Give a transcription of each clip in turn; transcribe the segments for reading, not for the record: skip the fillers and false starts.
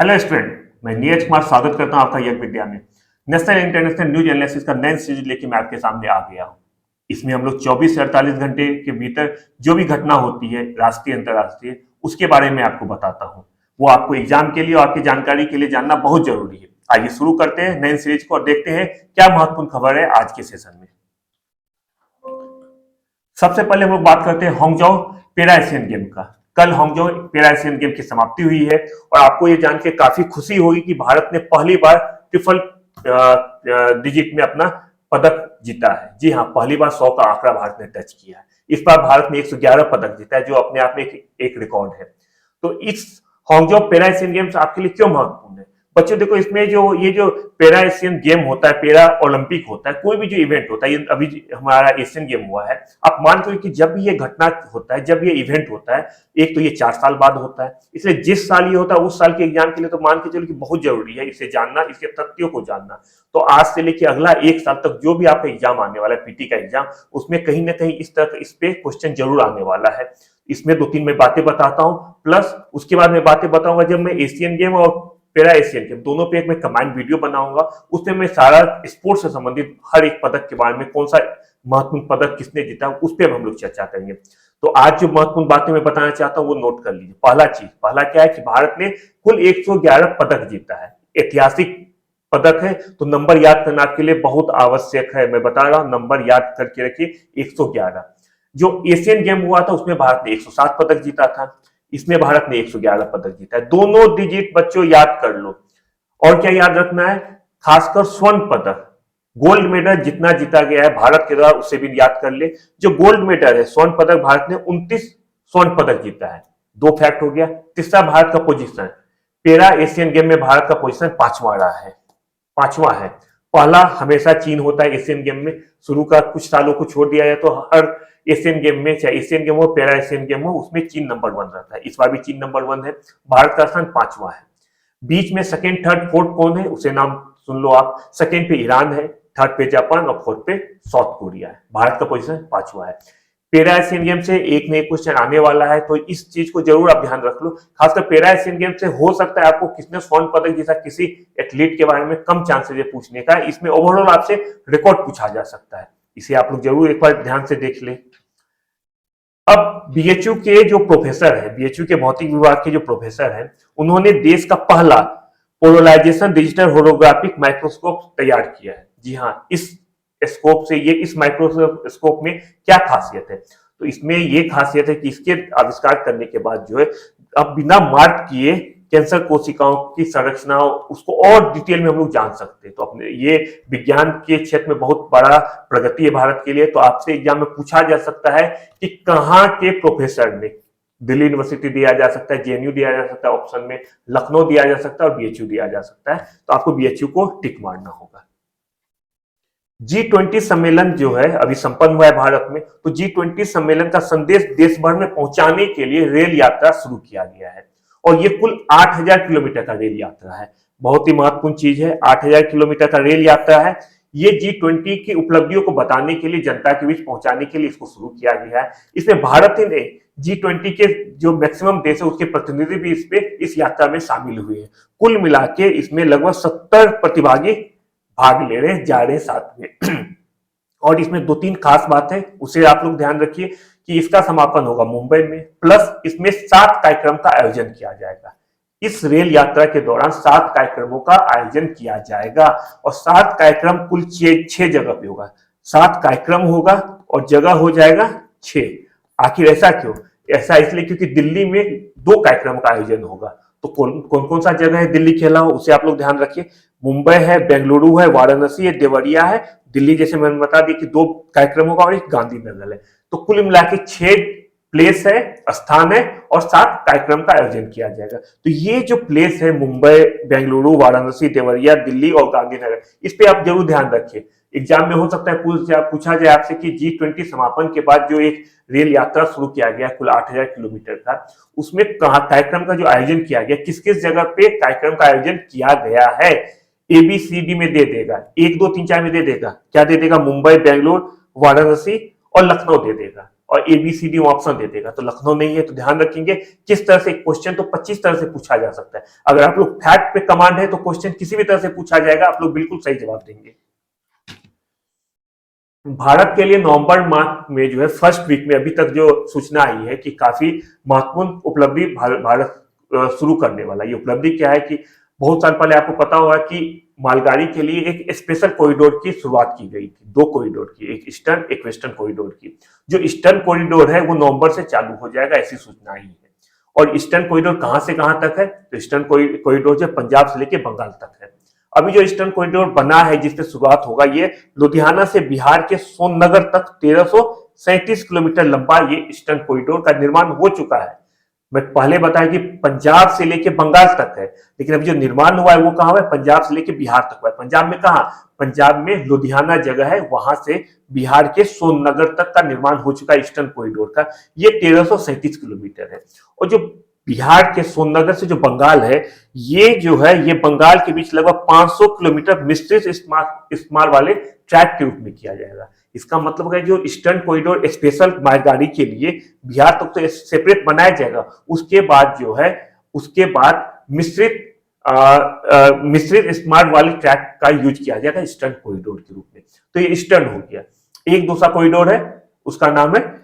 Hello student, मैं नीरज कुमार स्वागत करता हूं आपका यज्ञ विद्या में। नेशनल इंटरनेशनल न्यूज एनालिसिस का नया सीरीज लेके मैं आपके सामने आ गया हूं। इसमें हम लोग 24 से 48 घंटे के भीतर जो भी घटना होती है राष्ट्रीय अंतर्राष्ट्रीय, उसके बारे में आपको बताता हूं। वो आपको एग्जाम के लिए और आपकी जानकारी के लिए जानना बहुत जरूरी है। आइए शुरू करते हैं नए सीरीज को और देखते हैं क्या महत्वपूर्ण खबर है आज के सेशन में। सबसे पहले हम लोग बात करते हैं हांगझोउ पैरा एशियन गेम का। कल हांगझोउ पैरा एशियन गेम की समाप्ति हुई है और आपको ये जान के काफी खुशी होगी कि भारत ने पहली बार ट्रिपल डिजिट में अपना पदक जीता है। जी हाँ, पहली बार 100 का आंकड़ा भारत ने टच किया है। इस बार भारत ने 111 पदक जीता है, जो अपने आप में एक रिकॉर्ड है। तो इस हांगझोउ पैरा एशियन गेम्स आपके लिए क्यों महत्वपूर्ण है? बच्चों देखो, इसमें जो पैरा एशियन गेम होता है, पैरा ओलंपिक होता है, कोई भी जो इवेंट होता है, ये अभी हमारा एशियन गेम हुआ है, आप मान करो कि जब भी ये घटना होता है, जब ये इवेंट होता है, एक तो ये 4 साल बाद होता है, इसलिए जिस साल ये होता है उस साल के एग्जाम के लिए तो मान के चलो कि बहुत जरूरी है इसे जानना, इसके तथ्यों को जानना। तो आज से लेकर अगला 1 साल तक जो भी आपका एग्जाम आने वाला है, पीटी का एग्जाम, उसमें कहीं ना कहीं इस पे क्वेश्चन जरूर आने वाला है। इसमें 2-3 मैं बातें बताता हूं, प्लस उसके बाद मैं बातें बताऊंगा जब मैं एशियन गेम और पैरा एशियन गेम दोनों पे एक मैं कमांड वीडियो बनाऊंगा। उसमें मैं सारा स्पोर्ट्स से संबंधित हर एक पदक के बारे में, कौन सा महत्वपूर्ण पदक किसने जीता, उस पर हम लोग चर्चा करेंगे। तो आज जो महत्वपूर्ण बातें मैं बताना चाहता हूं वो नोट कर लीजिए। पहला क्या है कि भारत ने कुल 111 पदक जीता है। ऐतिहासिक पदक है, तो नंबर याद करना आपके लिए बहुत आवश्यक है। मैं बता रहा हूं, नंबर याद करके रखिए, 111। जो एशियन गेम हुआ था उसमें भारत ने 107 पदक जीता था, इसमें भारत ने 111 पदक जीता है। दोनों डिजिट बच्चों याद कर लो। और क्या याद रखना है? खासकर स्वर्ण पदक, गोल्ड मेडल जितना जीता गया है भारत के द्वारा, उसे भी याद कर ले। जो गोल्ड मेडल है, स्वर्ण पदक, भारत ने 29 स्वर्ण पदक जीता है। 2 फैक्ट हो गया। तीसरा, भारत का पोजीशन, पैरा एशियन गेम में भारत का पोजीशन 5वां रहा है, 5वां है। पहला हमेशा चीन होता है एशियन गेम में। शुरू का कुछ सालों को छोड़ दिया जाए तो हर एशियन गेम में, चाहे एशियन गेम हो पैरा एशियन गेम हो, उसमें चीन नंबर 1 रहता है। इस बार भी चीन नंबर 1 है। भारत का स्थान 5वां है। बीच में सेकंड, थर्ड, फोर्थ कौन है उसे नाम सुन लो आप। सेकंड पे ईरान है, थर्ड पे जापान और फोर्थ पे साउथ कोरिया है। भारत का पोजीशन 5वां है। पैरा एशियन गेम से एक नए क्वेश्चन आने वाला है, तो इस चीज को जरूर आप ध्यान रख लो। खासकर पैरा एशियन गेम से हो सकता है आपको किसने स्वर्ण पदक जीता, किसी एथलीट के बारे में कम चांसेस है पूछने का। इसमें ओवरऑल आपसे रिकॉर्ड पूछा जा सकता है, इसे आप लोग जरूर एक बार ध्यान से देख ले। अब बीएचयू के जो प्रोफेसर है, बीएचयू के भौतिक विभाग के जो प्रोफेसर है, उन्होंने देश का पहला पोलराइजेशन डिजिटल होलोग्राफिक माइक्रोस्कोप तैयार किया है। जी हाँ, इस स्कोप से, ये इस माइक्रोस्कोप में क्या खासियत है? तो इसमें ये खासियत है कि इसके आविष्कार करने के बाद जो है, अब बिना मार्क किए कैंसर कोशिकाओं की संरचना उसको और डिटेल में हम लोग जान सकते हैं। तो अपने ये विज्ञान के क्षेत्र में बहुत बड़ा प्रगति है भारत के लिए। तो आपसे एग्जाम में पूछा जा सकता है कि कहाँ के प्रोफेसर ने, दिल्ली यूनिवर्सिटी दिया जा सकता है, जेएनयू दिया जा सकता है ऑप्शन में, लखनऊ दिया जा सकता है और बीएचयू दिया जा सकता है। तो आपको बीएचयू को टिक मारना होगा। G20 सम्मेलन जो है अभी संपन्न हुआ है भारत में, तो G20 सम्मेलन का संदेश देश भर में पहुंचाने के लिए रेल यात्रा शुरू किया गया है और ये कुल 8000 किलोमीटर का रेल यात्रा है। बहुत ही महत्वपूर्ण चीज है, 8000 किलोमीटर का रेल यात्रा है। ये G20 की उपलब्धियों को बताने के लिए, जनता के बीच पहुंचाने के लिए इसको शुरू किया गया है। इसमें भारत ने G20 के जो मैक्सिमम देश है उसके प्रतिनिधि भी इस यात्रा में शामिल हुए हैं। कुल मिला के इसमें लगभग 70 प्रतिभागी भाग ले रहे, जा रहे साथ में। और इसमें 2-3 खास बात है, उसे आप लोग ध्यान रखिए कि इसका समापन होगा मुंबई में, प्लस इसमें 7 कार्यक्रम का आयोजन किया जाएगा। इस रेल यात्रा के दौरान 7 कार्यक्रमों का आयोजन किया जाएगा और 7 कार्यक्रम कुल 6 जगह पे होगा। 7 कार्यक्रम होगा और जगह हो जाएगा 6। आखिर ऐसा क्यों? ऐसा इसलिए क्योंकि दिल्ली में 2 कार्यक्रम का आयोजन होगा। तो कौन कौन सा जगह है दिल्ली के अलावा, उसे आप लोग ध्यान रखिए। मुंबई है, बेंगलुरु है, वाराणसी है, देवरिया है। दिल्ली जैसे मैंने बता दी कि 2 कार्यक्रम होगा और एक गांधीनगर है। तो कुल मिला के 6 प्लेस है, स्थान है और 7 कार्यक्रम का आयोजन किया जाएगा। तो ये जो प्लेस है, मुंबई, बेंगलुरु, वाराणसी, देवरिया, दिल्ली और गांधीनगर, इस पे आप जरूर ध्यान रखिए। एग्जाम में हो सकता है पूछा जाए आपसे कि G20 समापन के बाद जो एक रेल यात्रा शुरू किया गया कुल 8000 किलोमीटर का, उसमें कार्यक्रम का जो आयोजन किया गया, किस किस जगह पे कार्यक्रम का आयोजन किया गया है, ABCD में दे देगा, 1 2 3 4 में दे देगा। क्या दे देगा? मुंबई, बेंगलोर, वाराणसी और लखनऊ दे देगा। और ABCD ऑप्शन दे देगा, तो लखनऊ नहीं है। तो ध्यान रखेंगे किस तरह से क्वेश्चन तो 25 तरह से पूछा जा सकता है। अगर आप लोग फैक्ट पे कमांड है तो क्वेश्चन किसी भी तरह से पूछा जाएगा, आप लोग बिल्कुल सही जवाब देंगे। भारत के लिए नवंबर माह में जो है फर्स्ट वीक में अभी तक जो सूचना आई है कि काफी महत्वपूर्ण उपलब्धि भारत शुरू करने वाला। ये उपलब्धि क्या है कि बहुत साल पहले आपको पता होगा कि मालगाड़ी के लिए एक स्पेशल कॉरिडोर की शुरुआत की गई थी, दो कॉरिडोर की, एक ईस्टर्न एक वेस्टर्न कॉरिडोर की। जो ईस्टर्न कॉरिडोर है वो नवंबर से चालू हो जाएगा, ऐसी सूचना आई है। और ईस्टर्न कॉरिडोर कहां से कहां तक है? तो ईस्टर्न कॉरिडोर जो पंजाब से लेकर बंगाल तक है। अभी जो ईस्टर्न कॉरिडोर बना है जिससे शुरुआत होगा, ये लुधियाना से बिहार के सोननगर तक 1337 किलोमीटर लंबा ये ईस्टर्न कॉरिडोर का निर्माण हो चुका है। मैं पहले बताया कि पंजाब से लेकर बंगाल तक है, लेकिन अभी जो निर्माण हुआ है वो कहां है? पंजाब से लेकर बिहार तक हुआ है। पंजाब में कहा? पंजाब में लुधियाना जगह है, वहां से बिहार के सोननगर तक का निर्माण हो चुका है ईस्टर्न कॉरिडोर का। ये 1337 किलोमीटर है। और जो बिहार के सोननगर से जो बंगाल है, ये जो है ये बंगाल के बीच लगभग 500 किलोमीटर मिश्रित इस्तेमाल वाले ट्रैक के रूप में किया जाएगा। इसका मतलब है जो ईस्टर्न कॉरिडोर स्पेशल मालगाड़ी के लिए बिहार तक तो सेपरेट बनाया जाएगा, उसके बाद जो है उसके बाद मिश्रित इस्तेमाल वाले ट्रैक का यूज किया जाएगा ईस्टर्न कॉरिडोर के रूप में। तो ये ईस्टर्न हो गया। एक दूसरा कॉरिडोर है, उसका नाम है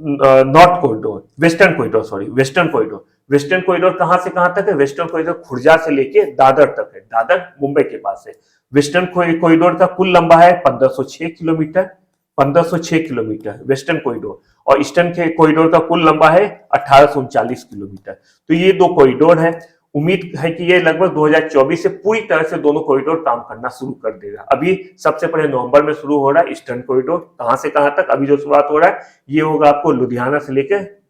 north corridor, western corridor, sorry western corridor. Western corridor कहां से कहां तक है? वेस्टर्न कॉरिडोर खुर्जा से लेके दादर तक है, दादर मुंबई के पास है। वेस्टर्न कॉरिडोर का कुल लंबा है 1506 किलोमीटर, 1506 किलोमीटर वेस्टर्न कॉरिडोर। और ईस्टर्न के कॉरिडोर का कुल लंबा है 1839 किलोमीटर। तो ये दो कॉरिडोर है। उम्मीद है कि ये लगभग 2024 से पूरी तरह से दोनों कॉरिडोर काम करना शुरू कर देगा। अभी सबसे पहले नवंबर में शुरू हो रहा है ईस्टर्न कॉरिडोर, कहां से कहां तक अभी जो शुरुआत हो रहा है ये होगा आपको लुधियाना से लेकर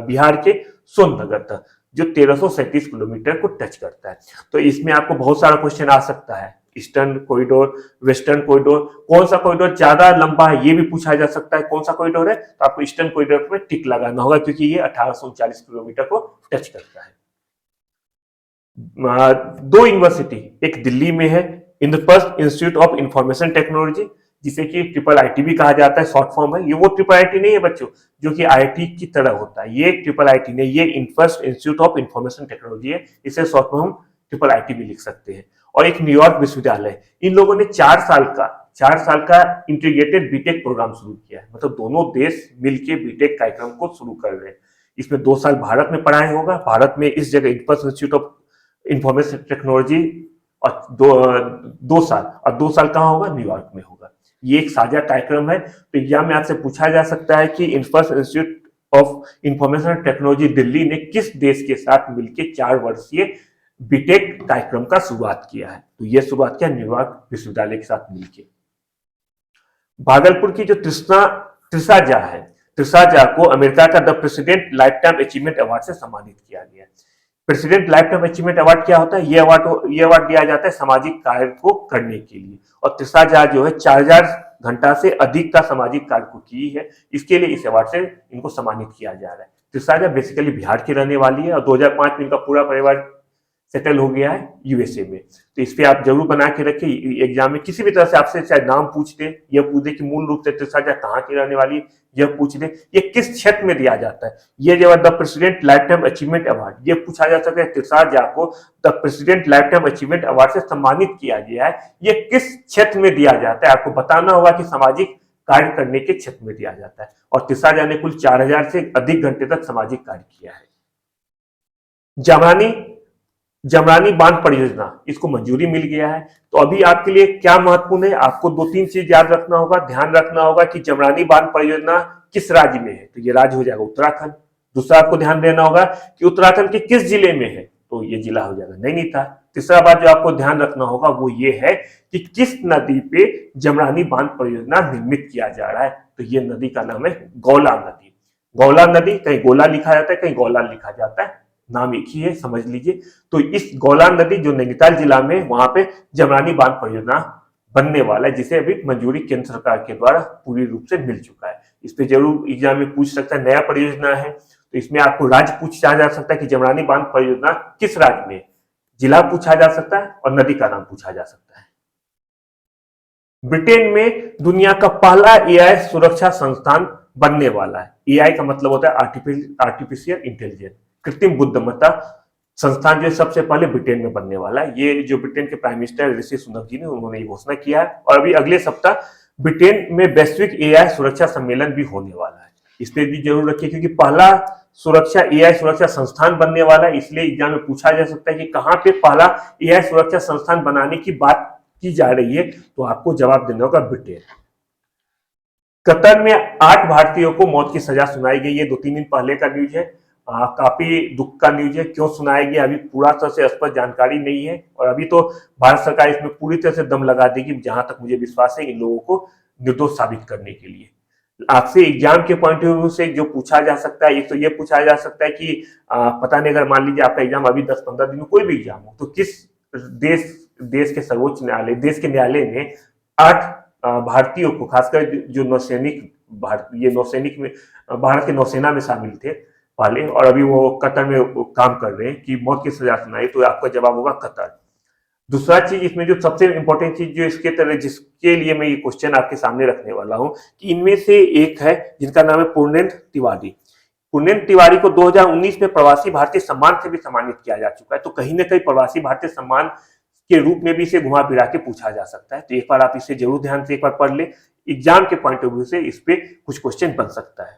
बिहार के सोननगर तक, जो 1337 किलोमीटर को टच करता है। तो इसमें आपको बहुत सारा क्वेश्चन आ सकता है, ईस्टर्न कॉरिडोर, वेस्टर्न कॉरिडोर, कौन सा कॉरिडोर ज्यादा लंबा है ये भी पूछा जा सकता है। कौन सा कॉरिडोर है? तो आपको ईस्टर्न कॉरिडोर पे टिक लगाना होगा, क्योंकि ये 1839 किलोमीटर को टच करता है। दो यूनिवर्सिटी, एक दिल्ली में है, Indraprastha institute of information technology, जिसे कि ट्रिपल आईटी भी कहा जाता है, शॉर्ट फॉर्म है। ये वो ट्रिपल आईटी नहीं है बच्चों जो कि आईआईटी की तरह होता है, ये ट्रिपल आईटी नहीं, ये Indraprastha institute of information technology है, इसे शॉर्ट फॉर्म हम ट्रिपल आईटी भी लिख सकते हैं। और एक न्यूयॉर्क विश्वविद्यालय, इन लोगों ने 4 साल का इंटीग्रेटेड बीटेक प्रोग्राम शुरू किया है। मतलब दोनों देश मिलकर बीटेक कार्यक्रम को शुरू कर रहे हैं। इसमें 2 साल भारत में पढ़ाई होगा, भारत में इस जगह Indraprastha institute of information technology, और 2 साल, और 2 साल कहाँ होगा? न्यूयॉर्क में होगा। ये एक साझा कार्यक्रम है। तो एग्जाम में आपसे पूछा जा सकता है कि Indraprastha institute of information technology Delhi ने किस देश के साथ मिलकर 4 वर्षीय बीटेक कार्यक्रम का शुरुआत किया है? तो यह शुरुआत किया न्यूयॉर्क विश्वविद्यालय के साथ मिलकर। भागलपुर की जो त्रिषा झा है, त्रिषा झा को अमेरिका का the president life time achievement award से सम्मानित किया गया। President life time achievement award क्या होता है? ये अवार्ड दिया जाता है सामाजिक कार्य को करने के लिए। और त्रिषा झा जो है 4000 घंटा से अधिक का सामाजिक कार्य को की है, इसके लिए इस अवार्ड से इनको सम्मानित किया जा रहा है। त्रिषा झा बेसिकली बिहार की रहने वाली है और 2005 में इनका पूरा परिवार सेटल हो गया है यूएसए में। तो इस पे आप जरूर बना के रखिए, एग्जाम में किसी भी तरह से आपसे चाहे नाम पूछ दे, यह पूछ दे कि मूल रूप से त्रिषा झा कहाँ की रहने वाली है, यह पूछ दे, ये किस क्षेत्र में दिया जाता है। ये जो the president life time achievement award, ये पूछा जा सकता है त्रिषा झा को the president life time achievement award से सम्मानित किया गया है, ये किस क्षेत्र में दिया जाता है। आपको बताना होगा कि सामाजिक कार्य करने के क्षेत्र में दिया जाता है। और त्रिषा झा ने कुल 4000 से अधिक घंटे तक सामाजिक कार्य किया है। जमरानी बांध परियोजना, इसको मंजूरी मिल गया है। तो अभी आपके लिए क्या महत्वपूर्ण है, आपको 2-3 चीज याद रखना होगा, ध्यान रखना होगा कि जमरानी बांध परियोजना किस राज्य में है। तो ये राज्य हो जाएगा उत्तराखंड। दूसरा आपको ध्यान देना होगा कि उत्तराखंड के किस जिले में है, तो ये जिला हो जाएगा नैनीताल। तीसरा बात जो आपको ध्यान रखना होगा वो ये है कि किस नदी पे जमरानी बांध परियोजना निर्मित किया जा रहा है। तो ये नदी का नाम है गौला नदी। गौला नदी, कहीं गोला लिखा जाता है, कहीं गौला लिखा जाता है, नाम एक ही है, समझ लीजिए। तो इस गौला नदी जो नैनीताल जिला में, वहां पे जमरानी बांध परियोजना बनने वाला है, जिसे अभी मंजूरी केंद्र सरकार के द्वारा पूरी रूप से मिल चुका है। इस पे जरूर एग्जाम में पूछ सकता है, नया परियोजना है तो इसमें आपको राज्य पूछा जा सकता है कि जमरानी बांध परियोजना किस राज्य में, जिला पूछा जा सकता है और नदी का नाम पूछा जा सकता है। ब्रिटेन में दुनिया का पहला एआई सुरक्षा संस्थान बनने वाला है। एआई का मतलब होता है आर्टिफिशियल इंटेलिजेंस, कृत्रिम बुद्धिमत्ता संस्थान जो है सबसे पहले ब्रिटेन में बनने वाला है। ये जो ब्रिटेन के प्राइम मिनिस्टर ऋषि सुनक जी ने उन्होंने ये घोषणा किया है। और अभी अगले सप्ताह ब्रिटेन में वैश्विक एआई सुरक्षा सम्मेलन भी होने वाला है। इस पर भी जरूर रखिए, क्योंकि पहला सुरक्षा एआई सुरक्षा संस्थान बनने वाला है। इसलिए एग्जाम में पूछा जा सकता है कि कहां पे पहला एआई सुरक्षा संस्थान बनाने की बात की जा रही है, तो आपको जवाब देना होगा ब्रिटेन। कतर में 8 भारतीयों को मौत की सजा सुनाई गई है। 2-3 दिन पहले का न्यूज है। काफी दुख का न्यूज है। क्यों सुनाई गई अभी पूरा तरह से स्पष्ट जानकारी नहीं है, और अभी तो भारत सरकार इसमें पूरी तरह से दम लगा देगी, जहां तक मुझे विश्वास है, इन लोगों को निर्दोष साबित करने के लिए। आपसे एग्जाम के पॉइंट ऑफ व्यू से जो पूछा जा सकता है, एक तो ये पूछा जा सकता है कि पता नहीं, अगर मान लीजिए आपका एग्जाम अभी 10-15 दिन में कोई भी एग्जाम हो, तो किस देश के सर्वोच्च न्यायालय, देश के न्यायालय ने 8 भारतीयों को, खासकर जो नौसैनिक, ये नौसैनिक में भारत के नौसेना में शामिल थे पहले, और अभी वो कतर में काम कर रहे हैं, कि मौत की सजा सुनाई, तो आपका जवाब होगा कतर। दूसरा चीज इसमें जो सबसे इंपॉर्टेंट चीज जो इसके तरह, जिसके लिए मैं ये क्वेश्चन आपके सामने रखने वाला हूं, कि इनमें से एक है जिनका नाम है पूर्णेंद्र तिवारी। पूर्णेंद्र तिवारी को 2019 में प्रवासी भारतीय सम्मान से भी सम्मानित किया जा चुका है। तो कहीं ना कहीं प्रवासी भारतीय सम्मान के रूप में भी इसे घुमा फिरा के पूछा जा सकता है। तो एक बार आप इसे जरूर ध्यान से एक बार पढ़ ले, एग्जाम के पॉइंट ऑफ व्यू से इस पे कुछ क्वेश्चन बन सकता है।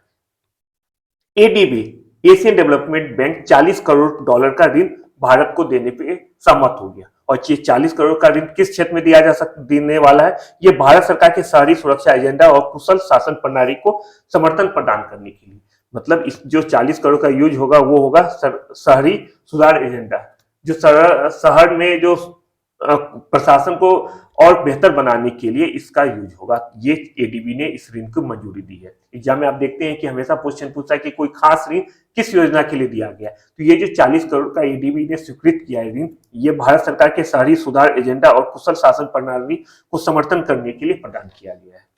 ADB, Asian development bank, $40 crore का ऋण भारत को देने पे सहमत हो गया। और ये 40 करोड़ का ऋण किस क्षेत्र में देने वाला है? ये भारत सरकार के शहरी सुरक्षा एजेंडा और कुशल शासन प्रणाली को समर्थन प्रदान करने के लिए। मतलब इस जो 40 करोड़ का यूज होगा वो होगा शहरी सुधार एजेंडा, जो शहर में जो प्रशासन को और बेहतर बनाने के लिए इसका यूज होगा। ये एडीबी ने इस ऋण को मंजूरी दी है। एग्जाम में आप देखते हैं कि हमेशा क्वेश्चन पूछता है कि कोई खास ऋण किस योजना के लिए दिया गया। तो ये जो 40 करोड़ का एडीबी ने स्वीकृत किया है ऋण, ये भारत सरकार के शहरी सुधार एजेंडा और कुशल शासन प्रणाली को समर्थन करने के लिए प्रदान किया गया है।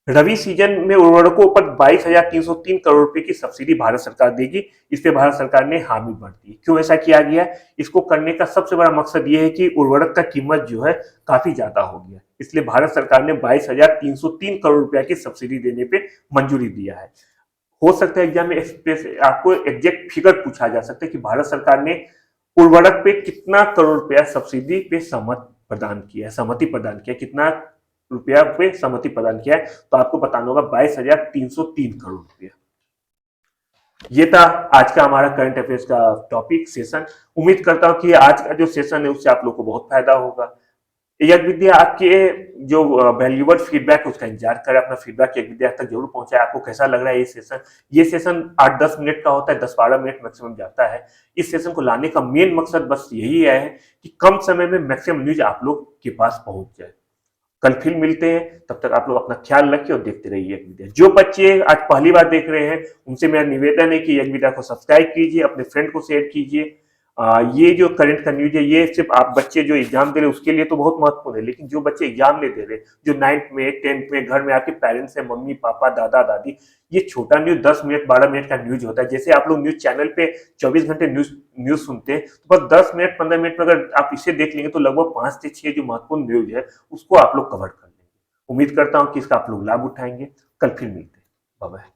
रबी सीजन में उर्वरकों पर 22,303 करोड़ रुपए की सब्सिडी भारत सरकार देगी। इस पे भारत सरकार ने हामी भर दी। क्यों ऐसा किया गया? इसको करने का सबसे बड़ा मकसद ये है कि उर्वरक का कीमत जो है काफी ज्यादा हो गया, इसलिए भारत सरकार ने 22,303 करोड़ रुपया की सब्सिडी देने पे मंजूरी दिया है। हो सकता है एग्जाम में आपको एग्जैक्ट फिगर पूछा जा सकता है कि भारत सरकार ने उर्वरक पे कितना करोड़ रुपया सब्सिडी पे सहमति प्रदान किया, कितना रुपया पे सहमति प्रदान किया है। तो आपको बताना होगा 22,303 करोड़ रुपया। ये था आज का हमारा करंट अफेयर्स का टॉपिक सेशन। उम्मीद करता हूं कि आज का जो सेशन है उससे आप लोग को बहुत फायदा होगा। यज्ञ विद्या आपके जो वैल्यूएबल फीडबैक उसका इंतजार करें, अपना फीडबैक यज्ञ विद्या तक जरूर पहुंचाए। आपको कैसा लग रहा है ये सेशन 8-10 मिनट का होता है, 10-12 मिनट मैक्सिमम जाता है। इस सेशन को लाने का मेन मकसद बस यही है कि कम समय में मैक्सिमम न्यूज आप लोग के पास पहुंच जाए। कल फिर मिलते हैं, तब तक आप लोग अपना ख्याल रखिए और देखते रहिए यज्ञ विद्या। जो बच्चे आज पहली बार देख रहे हैं उनसे मेरा निवेदन है कि यज्ञ विद्या को सब्सक्राइब कीजिए, अपने फ्रेंड को शेयर कीजिए। ये जो करंट का न्यूज है ये सिर्फ आप बच्चे जो एग्जाम दे रहे उसके लिए तो बहुत महत्वपूर्ण है, लेकिन जो बच्चे एग्जाम नहीं दे रहे, जो 9th में 10th में घर में आपके पेरेंट्स है, मम्मी पापा दादा दादी, ये छोटा न्यूज 10 मिनट 12 मिनट का न्यूज होता है। जैसे आप लोग न्यूज चैनल पे 24 घंटे न्यूज सुनते हैं, तो बस 10 मिनट 15 मिनट में अगर आप इसे देख लेंगे तो लगभग 5 से 6 जो महत्वपूर्ण न्यूज है उसको आप लोग कवर कर लेंगे। उम्मीद करता हूं कि इसका आप लोग लाभ उठाएंगे। कल फिर मिलते हैं। Bye bye.